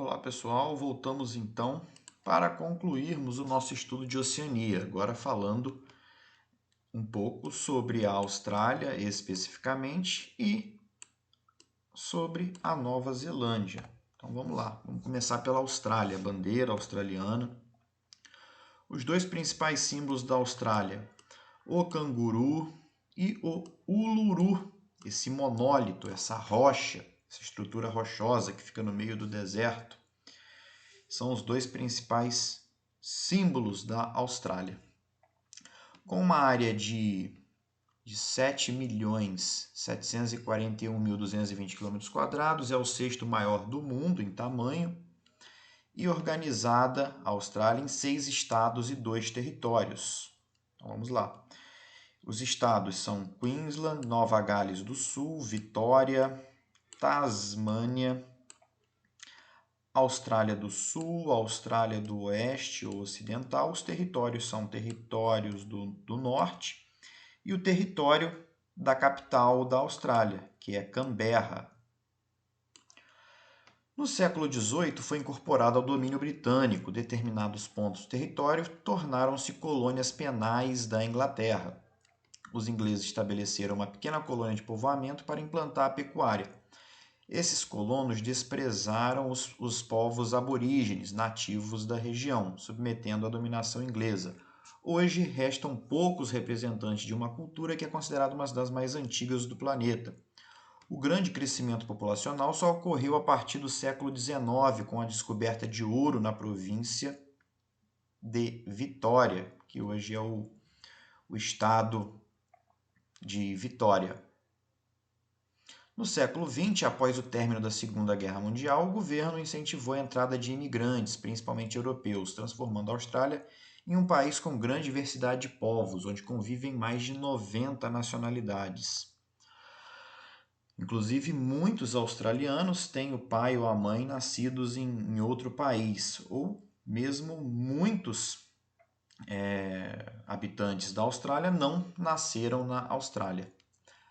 Olá pessoal, voltamos então para concluirmos o nosso estudo de Oceania, agora falando um pouco sobre a Austrália especificamente e sobre a Nova Zelândia. Então vamos lá, vamos começar pela Austrália, a bandeira australiana. Os dois principais símbolos da Austrália, o canguru e o uluru, esse monólito, essa rocha, essa estrutura rochosa que fica no meio do deserto. São os dois principais símbolos da Austrália. Com uma área de 7.741.220 km², é o sexto maior do mundo em tamanho e organizada a Austrália em 6 estados e 2 territórios. Então vamos lá. Os estados são Queensland, Nova Gales do Sul, Vitória, Tasmânia, Austrália do Sul, Austrália do Oeste ou Ocidental. Os territórios são territórios do Norte e o território da capital da Austrália, que é Canberra. No século XVIII foi incorporado ao domínio britânico. Determinados pontos do território tornaram-se colônias penais da Inglaterra. Os ingleses estabeleceram uma pequena colônia de povoamento para implantar a pecuária. Esses colonos desprezaram os povos aborígenes nativos da região, submetendo à dominação inglesa. Hoje restam poucos representantes de uma cultura que é considerada uma das mais antigas do planeta. O grande crescimento populacional só ocorreu a partir do século XIX, com a descoberta de ouro na província de Vitória, que hoje é o estado de Vitória. No século XX, após o término da Segunda Guerra Mundial, o governo incentivou a entrada de imigrantes, principalmente europeus, transformando a Austrália em um país com grande diversidade de povos, onde convivem mais de 90 nacionalidades. Inclusive, muitos australianos têm o pai ou a mãe nascidos em outro país, ou mesmo muitos habitantes da Austrália não nasceram na Austrália.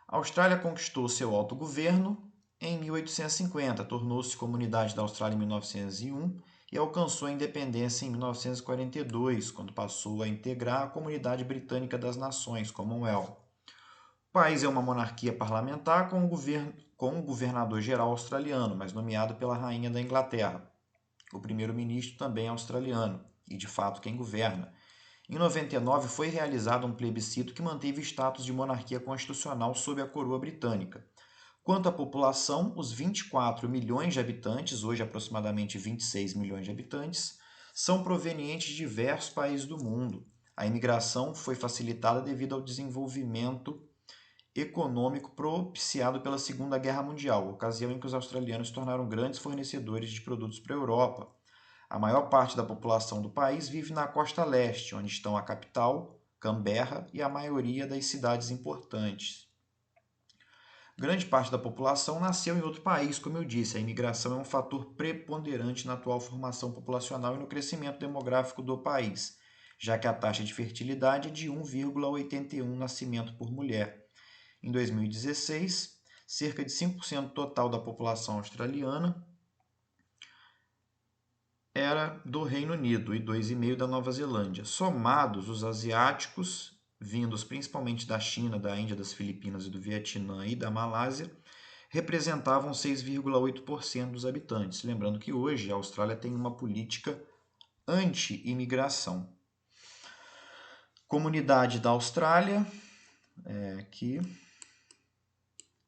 A Austrália conquistou seu autogoverno em 1850, tornou-se Comunidade da Austrália em 1901 e alcançou a independência em 1942, quando passou a integrar a Comunidade Britânica das Nações, Commonwealth. O país é uma monarquia parlamentar com um governador-geral australiano, mas nomeado pela Rainha da Inglaterra. O primeiro-ministro também é australiano e, de fato, quem governa. Em 99 foi realizado um plebiscito que manteve o status de monarquia constitucional sob a coroa britânica. Quanto à população, os 24 milhões de habitantes, hoje aproximadamente 26 milhões de habitantes, são provenientes de diversos países do mundo. A imigração foi facilitada devido ao desenvolvimento econômico propiciado pela Segunda Guerra Mundial, ocasião em que os australianos se tornaram grandes fornecedores de produtos para a Europa. A maior parte da população do país vive na costa leste, onde estão a capital, Canberra, e a maioria das cidades importantes. Grande parte da população nasceu em outro país, como eu disse. A imigração é um fator preponderante na atual formação populacional e no crescimento demográfico do país, já que a taxa de fertilidade é de 1,81 nascimento por mulher. Em 2016, cerca de 5% total da população australiana era do Reino Unido e 2,5% da Nova Zelândia. Somados, os asiáticos, vindos principalmente da China, da Índia, das Filipinas e do Vietnã e da Malásia, representavam 6,8% dos habitantes. Lembrando que hoje a Austrália tem uma política anti-imigração. Comunidade da Austrália, que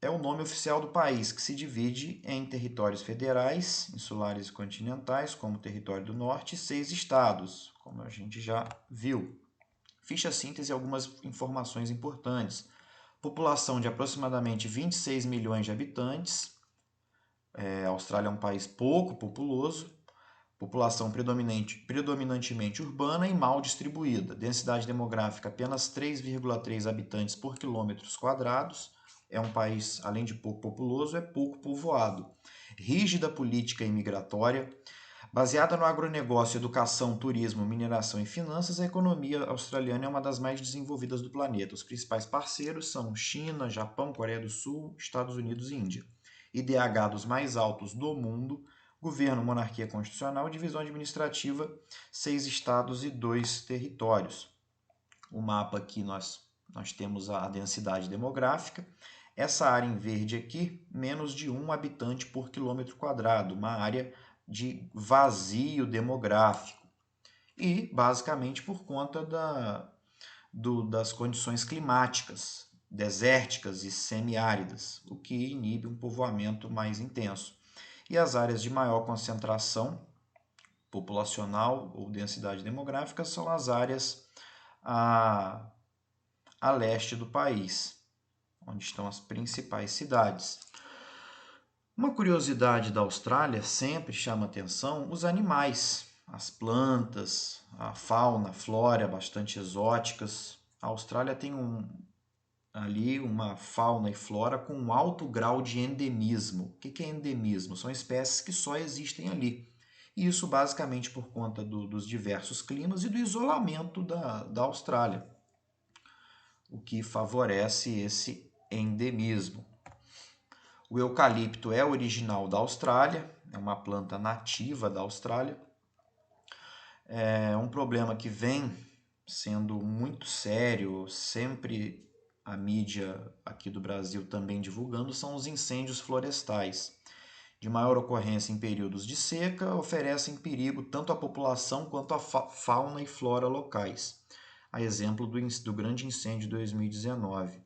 é o nome oficial do país, que se divide em territórios federais, insulares e continentais, como o Território do Norte, e 6 estados, como a gente já viu. Ficha síntese e algumas informações importantes. População de aproximadamente 26 milhões de habitantes. A Austrália é um país pouco populoso. População predominantemente urbana e mal distribuída. Densidade demográfica apenas 3,3 habitantes por quilômetros quadrados. É um país, além de pouco populoso, é pouco povoado. Rígida política imigratória. Baseada no agronegócio, educação, turismo, mineração e finanças, a economia australiana é uma das mais desenvolvidas do planeta. Os principais parceiros são China, Japão, Coreia do Sul, Estados Unidos e Índia. IDH dos mais altos do mundo, Governo, monarquia constitucional, divisão administrativa, 6 estados e 2 territórios. O mapa aqui nós temos a densidade demográfica. Essa área em verde aqui, menos de 1 habitante por quilômetro quadrado, uma área de vazio demográfico. E, basicamente, por conta das condições climáticas, desérticas e semiáridas, o que inibe um povoamento mais intenso. E as áreas de maior concentração populacional ou densidade demográfica são as áreas a leste do país, onde estão as principais cidades. Uma curiosidade da Austrália sempre chama atenção os animais, as plantas, a fauna, a flora bastante exóticas. A Austrália tem ali uma fauna e flora com um alto grau de endemismo. O que é endemismo? São espécies que só existem ali. E isso basicamente por conta dos diversos climas e do isolamento da Austrália, o que favorece esse endemismo. O eucalipto é original da Austrália, é uma planta nativa da Austrália. É um problema que vem sendo muito sério, sempre a mídia aqui do Brasil também divulgando, são os incêndios florestais. De maior ocorrência em períodos de seca, oferecem perigo tanto à população quanto à fauna e flora locais. A exemplo do grande incêndio de 2019.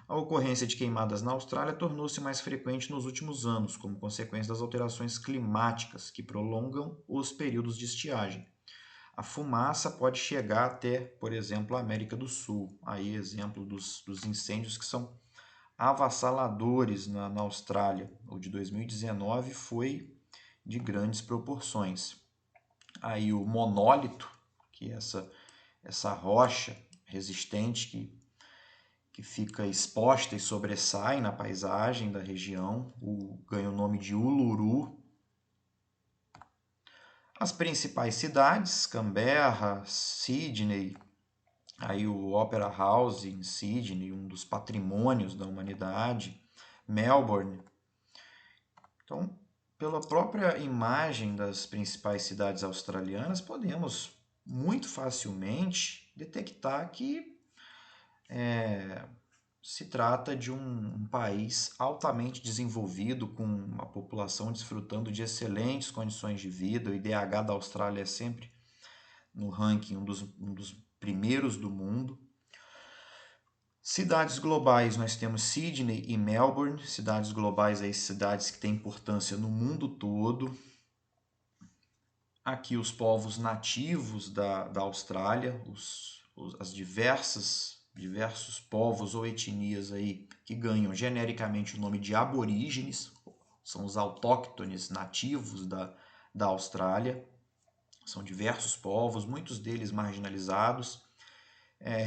A ocorrência de queimadas na Austrália tornou-se mais frequente nos últimos anos, como consequência das alterações climáticas que prolongam os períodos de estiagem. A fumaça pode chegar até, por exemplo, a América do Sul. Aí, exemplo dos incêndios que são avassaladores na Austrália. O de 2019 foi de grandes proporções. Aí o monólito, que é essa rocha resistente que fica exposta e sobressai na paisagem da região, ganha o nome de Uluru. As principais cidades, Canberra, Sydney, aí o Opera House em Sydney, um dos patrimônios da humanidade, Melbourne. Então, pela própria imagem das principais cidades australianas, podemos muito facilmente detectar que se trata de um país altamente desenvolvido, com uma população desfrutando de excelentes condições de vida. O IDH da Austrália é sempre no ranking um dos primeiros do mundo. Cidades globais, nós temos Sydney e Melbourne, cidades globais, aí, cidades que têm importância no mundo todo. Aqui os povos nativos da Austrália, as diversos povos ou etnias aí que ganham genericamente o nome de aborígenes, são os autóctones nativos da Austrália. São diversos povos, muitos deles marginalizados.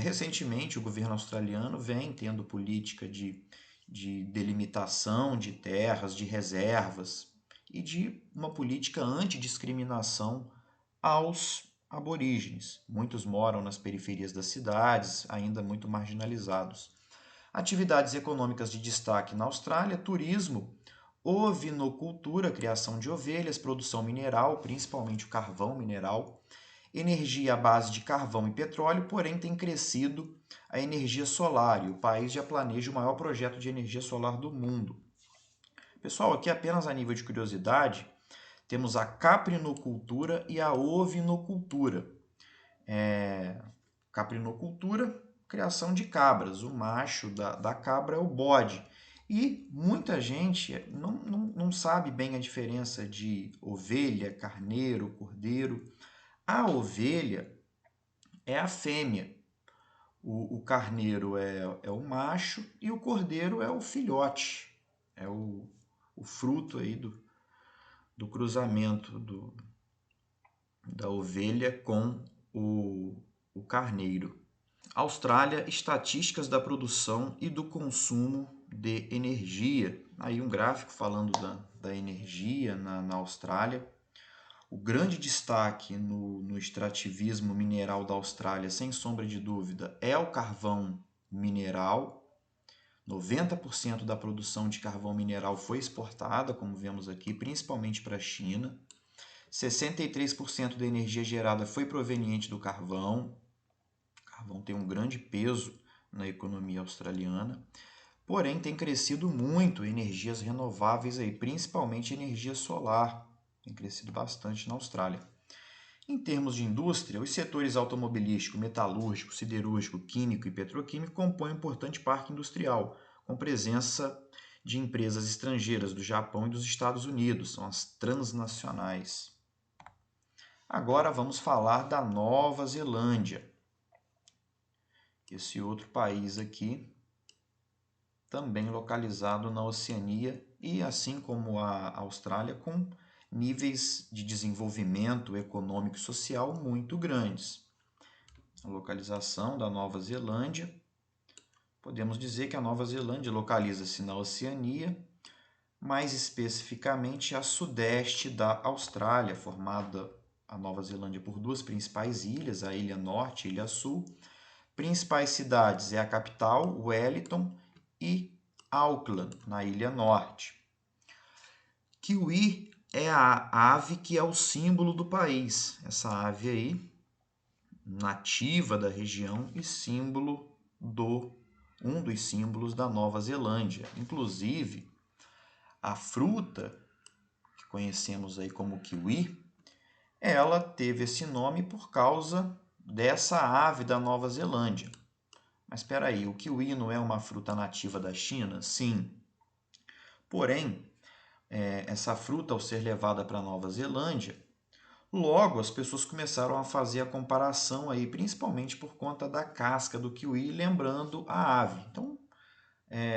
Recentemente, o governo australiano vem tendo política de delimitação de terras, de reservas e de uma política antidiscriminação aos aborígenes. Muitos moram nas periferias das cidades, ainda muito marginalizados. Atividades econômicas de destaque na Austrália: turismo, ovinocultura, criação de ovelhas, produção mineral, principalmente o carvão mineral, energia à base de carvão e petróleo, porém tem crescido a energia solar e o país já planeja o maior projeto de energia solar do mundo. Pessoal, aqui apenas a nível de curiosidade, temos a caprinocultura e a ovinocultura. Caprinocultura, criação de cabras. O macho da cabra é o bode. E muita gente não sabe bem a diferença de ovelha, carneiro, cordeiro. A ovelha é a fêmea, o carneiro é o macho e o cordeiro é o filhote, é o fruto aí do cruzamento da ovelha com o carneiro. Austrália, estatísticas da produção e do consumo de energia. Aí um gráfico falando da energia na Austrália. O grande destaque no extrativismo mineral da Austrália, sem sombra de dúvida, é o carvão mineral. 90% da produção de carvão mineral foi exportada, como vemos aqui, principalmente para a China. 63% da energia gerada foi proveniente do carvão. O carvão tem um grande peso na economia australiana. Porém, tem crescido muito energias renováveis, aí, principalmente energia solar. Tem crescido bastante na Austrália. Em termos de indústria, os setores automobilístico, metalúrgico, siderúrgico, químico e petroquímico compõem um importante parque industrial, com presença de empresas estrangeiras do Japão e dos Estados Unidos, são as transnacionais. Agora vamos falar da Nova Zelândia. Esse outro país aqui, também localizado na Oceania e, assim como a Austrália, com níveis de desenvolvimento econômico e social muito grandes. A localização da Nova Zelândia, podemos dizer que a Nova Zelândia localiza-se na Oceania, mais especificamente a sudeste da Austrália, formada a Nova Zelândia por duas principais ilhas, a Ilha Norte e a Ilha Sul. Principais cidades é a capital, Wellington, e Auckland, na Ilha Norte. Kiwi é a ave que é o símbolo do país. Essa ave aí, nativa da região e símbolo um dos símbolos da Nova Zelândia. Inclusive, a fruta que conhecemos aí como kiwi, ela teve esse nome por causa dessa ave da Nova Zelândia. Mas espera aí, o kiwi não é uma fruta nativa da China? Sim. Porém, essa fruta, ao ser levada para a Nova Zelândia, logo as pessoas começaram a fazer a comparação aí, principalmente por conta da casca do kiwi, lembrando a ave. Então,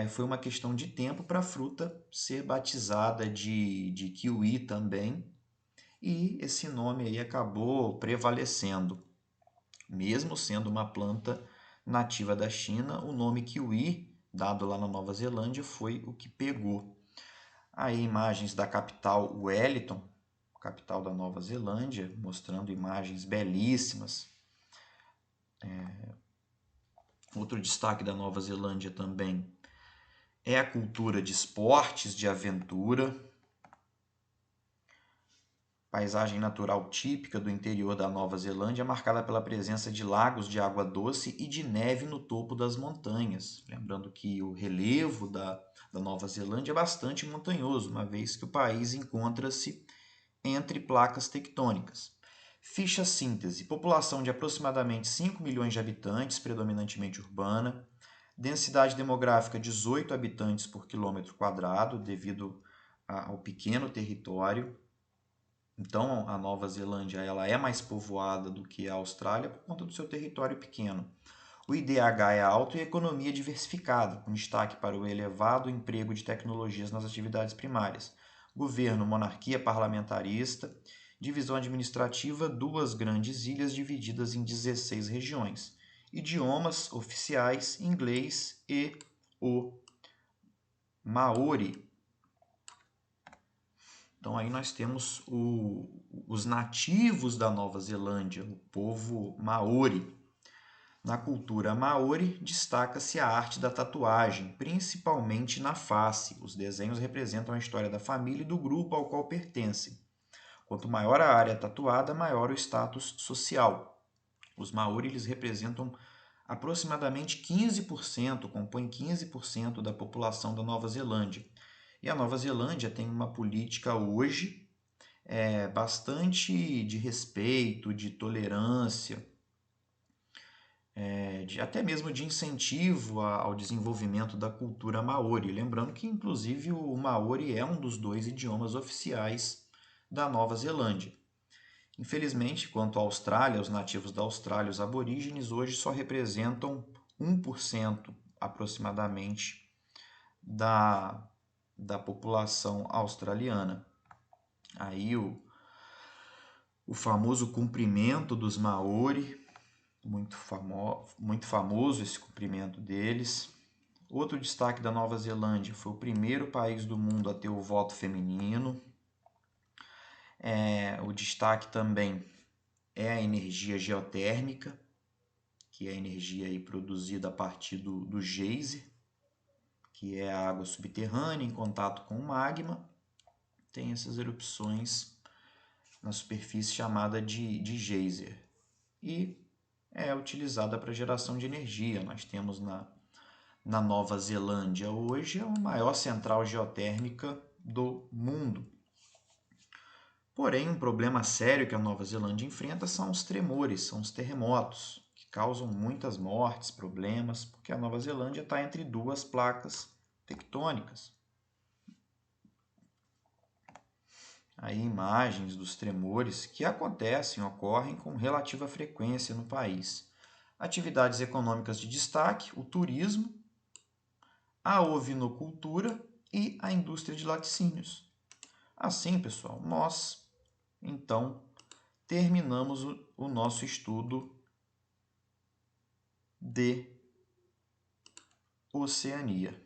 foi uma questão de tempo para a fruta ser batizada de kiwi também, e esse nome aí acabou prevalecendo. Mesmo sendo uma planta nativa da China, o nome kiwi, dado lá na Nova Zelândia, foi o que pegou. Aí imagens da capital Wellington, capital da Nova Zelândia, mostrando imagens belíssimas. Outro destaque da Nova Zelândia também é a cultura de esportes, de aventura. Paisagem natural típica do interior da Nova Zelândia, marcada pela presença de lagos de água doce e de neve no topo das montanhas. Lembrando que o relevo da Nova Zelândia é bastante montanhoso, uma vez que o país encontra-se entre placas tectônicas. Ficha síntese: população de aproximadamente 5 milhões de habitantes, predominantemente urbana. Densidade demográfica 18 habitantes por quilômetro quadrado, devido ao pequeno território. Então, a Nova Zelândia ela é mais povoada do que a Austrália por conta do seu território pequeno. O IDH é alto e a economia diversificada, com destaque para o elevado emprego de tecnologias nas atividades primárias. Governo, monarquia parlamentarista, divisão administrativa, duas grandes ilhas divididas em 16 regiões. Idiomas oficiais, inglês e o Maori. Então aí nós temos os nativos da Nova Zelândia, o povo Maori. Na cultura Maori destaca-se a arte da tatuagem, principalmente na face. Os desenhos representam a história da família e do grupo ao qual pertencem. Quanto maior a área tatuada, maior o status social. Os Maori eles representam aproximadamente 15%, compõem 15% da população da Nova Zelândia. E a Nova Zelândia tem uma política hoje bastante de respeito, de tolerância, até mesmo de incentivo ao desenvolvimento da cultura maori. Lembrando que, inclusive, o maori é um dos dois idiomas oficiais da Nova Zelândia. Infelizmente, quanto à Austrália, os nativos da Austrália, os aborígenes, hoje só representam 1% aproximadamente da população australiana. Aí o famoso cumprimento dos Maori, muito famoso esse cumprimento deles. Outro destaque da Nova Zelândia: foi o primeiro país do mundo a ter o voto feminino. O destaque também é a energia geotérmica, que é a energia aí produzida a partir do geyser, que é a água subterrânea em contato com o magma, tem essas erupções na superfície chamada de geyser. E é utilizada para geração de energia. Nós temos na Nova Zelândia hoje a maior central geotérmica do mundo. Porém, um problema sério que a Nova Zelândia enfrenta são os tremores, são os terremotos, que causam muitas mortes, problemas, porque a Nova Zelândia está entre duas placas tectônicas. Aí imagens dos tremores que ocorrem com relativa frequência no país. Atividades econômicas de destaque, o turismo, a ovinocultura e a indústria de laticínios. Assim, pessoal, nós, então, terminamos o nosso estudo de Oceania.